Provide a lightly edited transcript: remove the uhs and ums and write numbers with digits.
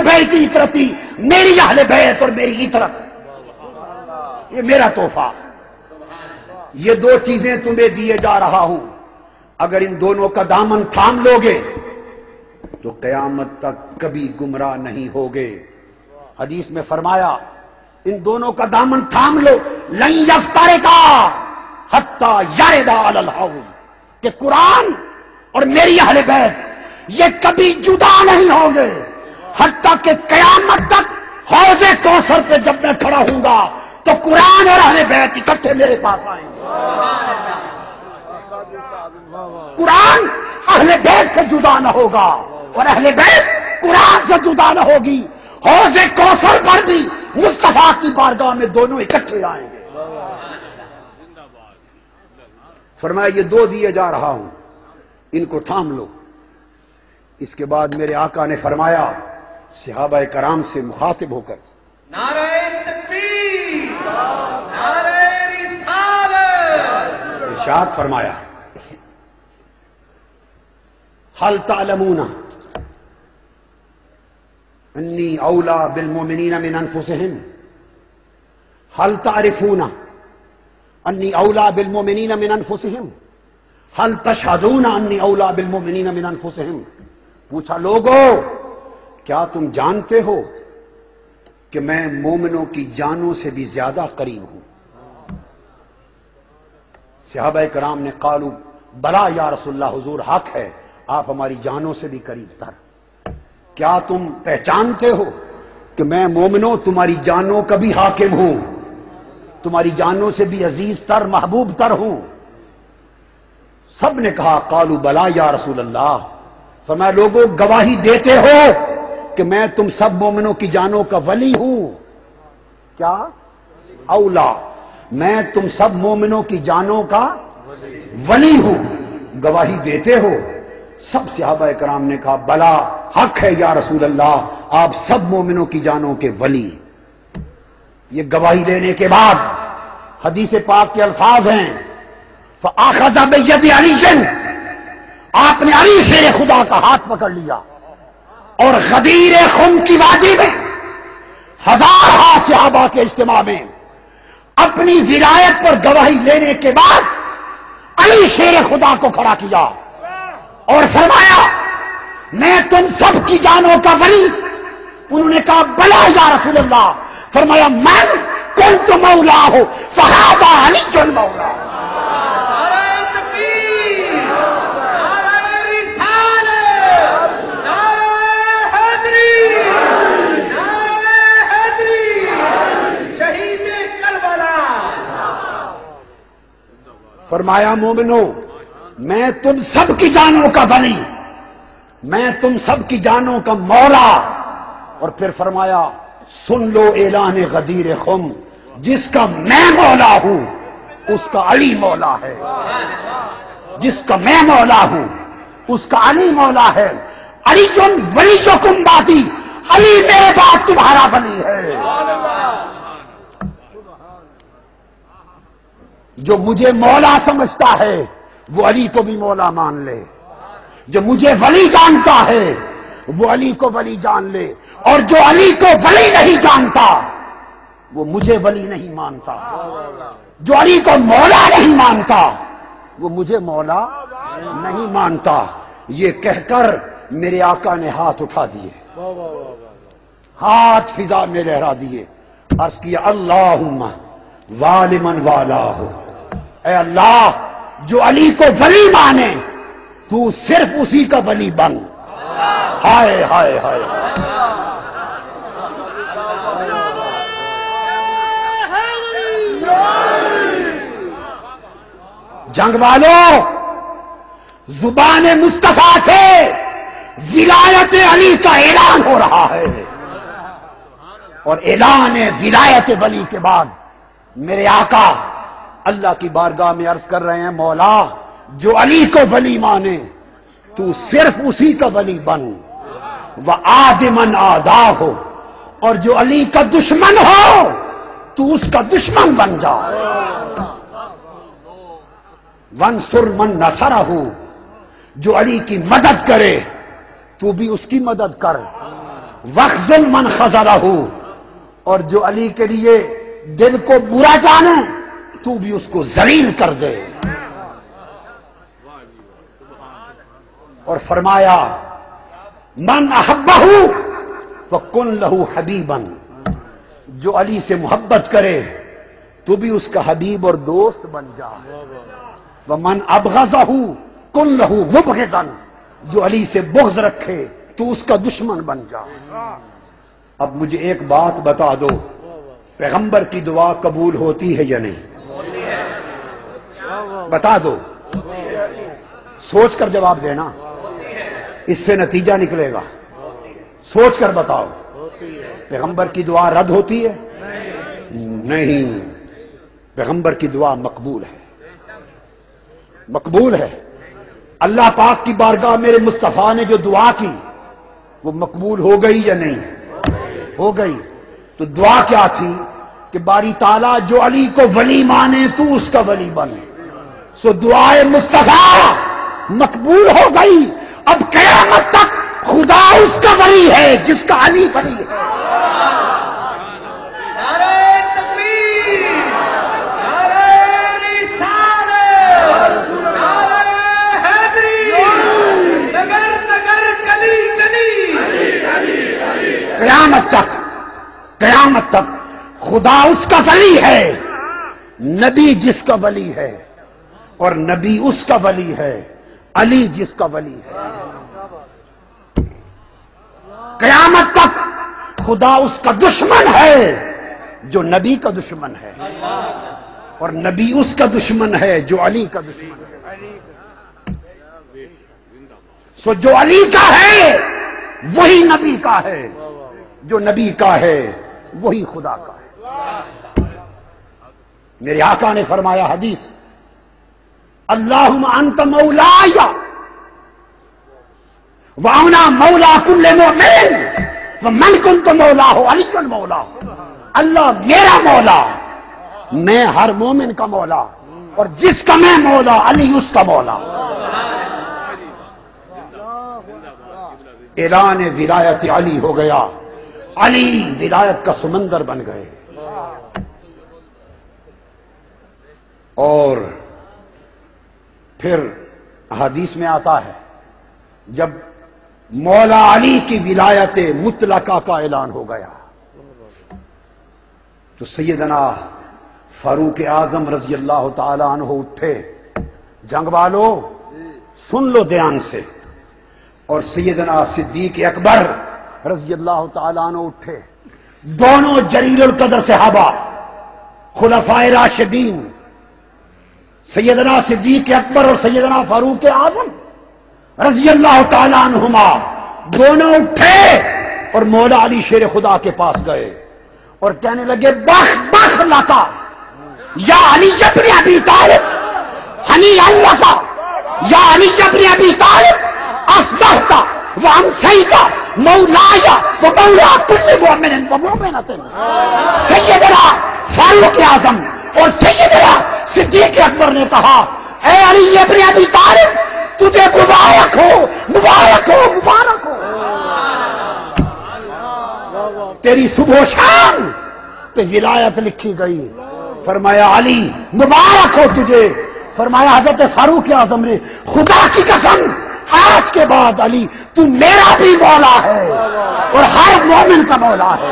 بیتی اطرتی، میری اہل بیت اور میری اطرت، یہ میرا تحفہ، یہ دو چیزیں تمہیں دیے جا رہا ہوں، اگر ان دونوں کا دامن تھام لوگے تو قیامت تک کبھی گمراہ نہیں ہوگے۔ حدیث میں فرمایا ان دونوں کا دامن تھام لو، لن یفترقا حتی یردا علی الحوض، کہ قرآن اور میری اہل بیت یہ کبھی جدا نہیں ہوں گے حتیٰ کہ قیامت تک حوض کوثر پہ جب میں کھڑا ہوں گا تو قرآن اور اہل بیت اکٹھے میرے پاس آئیں گے۔ قرآن اہل بیت سے جدا نہ ہوگا اور اہل بیت قرآن سے جدا نہ ہوگی، حوض کوثر پر بھی مصطفیٰ کی بارگاہ میں دونوں اکٹھے آئیں گے۔ فرمایا یہ دو دیے جا رہا ہوں، ان کو تھام لو۔ اس کے بعد میرے آقا نے فرمایا صحابہ کرام سے مخاطب ہو کر، نعرہ تکبیر، نعرہ رسالت، ارشاد فرمایا هل تعلمون انی اولا بالمؤمنین من انفسهم، هل تعرفون انی اولا بالمؤمنین من انفسهم، هل تشهدون انی اولا بالمؤمنین من انفسهم۔ پوچھا لوگو کیا تم جانتے ہو کہ میں مومنوں کی جانوں سے بھی زیادہ قریب ہوں؟ صحابہ کرام نے قالوا بلا یا رسول اللہ، حضور حق ہے، آپ ہماری جانوں سے بھی قریب تر۔ کیا تم پہچانتے ہو کہ میں مومنوں تمہاری جانوں کا بھی حاکم ہوں، تمہاری جانوں سے بھی عزیز تر محبوب تر ہوں؟ سب نے کہا قالوا بلا یا رسول اللہ۔ فرمایا لوگوں گواہی دیتے ہو کہ میں تم سب مومنوں کی جانوں کا ولی ہوں؟ کیا اولا، میں تم سب مومنوں کی جانوں کا ولی ہوں، گواہی دیتے ہو؟ سب صحابہ کرام نے کہا بلا حق ہے یا رسول اللہ، آپ سب مومنوں کی جانوں کے ولی۔ یہ گواہی لینے کے بعد حدیث پاک کے الفاظ ہیں فآخذ بید علی، آپ نے علی شیر خدا کا ہاتھ پکڑ لیا اور غدیر خم کی وادی میں ہزارہ صحابہ کے اجتماع میں اپنی ولایت پر گواہی لینے کے بعد علی شیر خدا کو کھڑا کیا اور فرمایا میں تم سب کی جانوں کا ولی۔ انہوں نے کہا بلا یا رسول اللہ۔ فرمایا من کنت مولا ہو فہذا علی مولا۔ نعرہ تکبیر، نعرہ رسالت، نعرہ حیدری، نعرہ حیدری، شہید کربلا۔ فرمایا مومنو میں تم سب کی جانوں کا ولی، میں تم سب کی جانوں کا مولا۔ اور پھر فرمایا سن لو اعلان غدیر خم، جس کا میں مولا ہوں اس کا علی مولا ہے، جس کا میں مولا ہوں اس کا علی مولا ہے۔ علی جن ولی جو کم باتی، علی میرے بعد تمہارا ولی ہے۔ جو مجھے مولا سمجھتا ہے وہ علی کو بھی مولا مان لے، جو مجھے ولی جانتا ہے وہ علی کو ولی جان لے، اور جو علی کو ولی نہیں جانتا وہ مجھے ولی نہیں مانتا، جو علی کو مولا نہیں مانتا وہ مجھے مولا نہیں مانتا۔ یہ کہہ کر میرے آقا نے ہاتھ اٹھا دیے، ہاتھ فضا میں لہرا دیے، عرض کیا اللہم والمن والہ، اے اللہ جو علی کو ولی مانے تو صرف اسی کا ولی بن۔ ہائے ہائے ہائے، جنگ والوں زبان مصطفیٰ سے ولایت علی کا اعلان ہو رہا ہے، اور اعلان ولایت ولی کے بعد میرے آقا اللہ کی بارگاہ میں عرض کر رہے ہیں مولا جو علی کو ولی مانے تو صرف اسی کا ولی بن، وَآدِمًا آدَاهُ، اور جو علی کا دشمن ہو تو اس کا دشمن بن جا، وَانصُرْ مَن نَصَرَهُ، جو علی کی مدد کرے تو بھی اس کی مدد کر، وخذل من خذلہ، اور جو علی کے لیے دل کو برا جانے تو بھی اس کو ذلیل کر دے۔ اور فرمایا من احبہ فکن لہ حبیبا، جو علی سے محبت کرے تو بھی اس کا حبیب اور دوست بن جا۔ ومن ابغضہ کن لہ مبغضا، جو علی سے بغض رکھے تو اس کا دشمن بن جا۔ اب مجھے ایک بات بتا دو، پیغمبر کی دعا قبول ہوتی ہے یا نہیں؟ بتا دو، سوچ کر جواب دینا، اس سے نتیجہ نکلے گا۔ سوچ کر بتاؤ، پیغمبر کی دعا رد ہوتی ہے؟ نہیں، پیغمبر کی دعا مقبول ہے، مقبول ہے۔ اللہ پاک کی بارگاہ میرے مصطفیٰ نے جو دعا کی وہ مقبول ہو گئی یا نہیں؟ ہو گئی۔ تو دعا کیا تھی کہ باری تعالیٰ جو علی کو ولی مانے تو اس کا ولی بن۔ سو دعائے مصطفیٰ مقبول ہو گئی۔ اب قیامت تک خدا اس کا ولی ہے جس کا علی ولی ہے۔ نعرہ تکبیر، نعرہ رسالت، نعرہ حیدری، نگر نگر گلی گلی، قیامت تک، قیامت تک خدا اس کا ولی ہے، نبی جس کا ولی ہے، اور نبی اس کا ولی ہے، علی جس کا ولی ہے۔ قیامت تک خدا اس کا دشمن ہے جو نبی کا دشمن ہے، اور نبی اس کا دشمن ہے جو علی کا دشمن ہے۔ سو جو علی کا ہے وہی نبی کا ہے، جو نبی کا ہے وہی خدا کا ہے۔ میرے آقا نے فرمایا حدیث، اللہم انت مولایا وانا مولا کل مؤمن ومن کنت مولاہ علی مولا۔ اللہ میرا مولا، میں ہر مومن کا مولا، اور جس کا میں مولا علی اس کا مولا۔ اعلان ولایت علی ہو گیا، علی ولایت کا سمندر بن گئے۔ اور پھر حدیث میں آتا ہے جب مولا علی کی ولایت مطلقہ کا اعلان ہو گیا تو سیدنا فاروق اعظم رضی اللہ تعالی عنہ اٹھے، جنگ والو سن لو دھیان سے، اور سیدنا صدیق اکبر رضی اللہ تعالی عنہ اٹھے، دونوں جلیل القدر صحابہ خلفائے راشدین سیدنا صدیق اکبر اور سیدنا فاروق اعظم رضی اللہ تعالی عنہما دونوں اٹھے اور مولا علی شیر خدا کے پاس گئے اور کہنے لگے بخ بخ لکا یا علی ابن ابی طالب، ہنی اللہ کا یا علی ابن ابی طالب، اصبحت وامسیت مولایا ومولا کل مؤمن ومؤمنۃ۔ سیدنا فاروق اعظم اور سیدنا صدیق اکبر نے کہا، اے علی ابن ابی طالب تجھے مبارک ہو، مبارک ہو، مبارک ہو، تیری صبح و شام پہ ولایت لکھی گئی۔ فرمایا علی مبارک ہو تجھے۔ فرمایا حضرت فاروق اعظم نے، خدا کی قسم آج کے بعد علی تو میرا بھی مولا ہے اور ہر مومن کا مولا ہے۔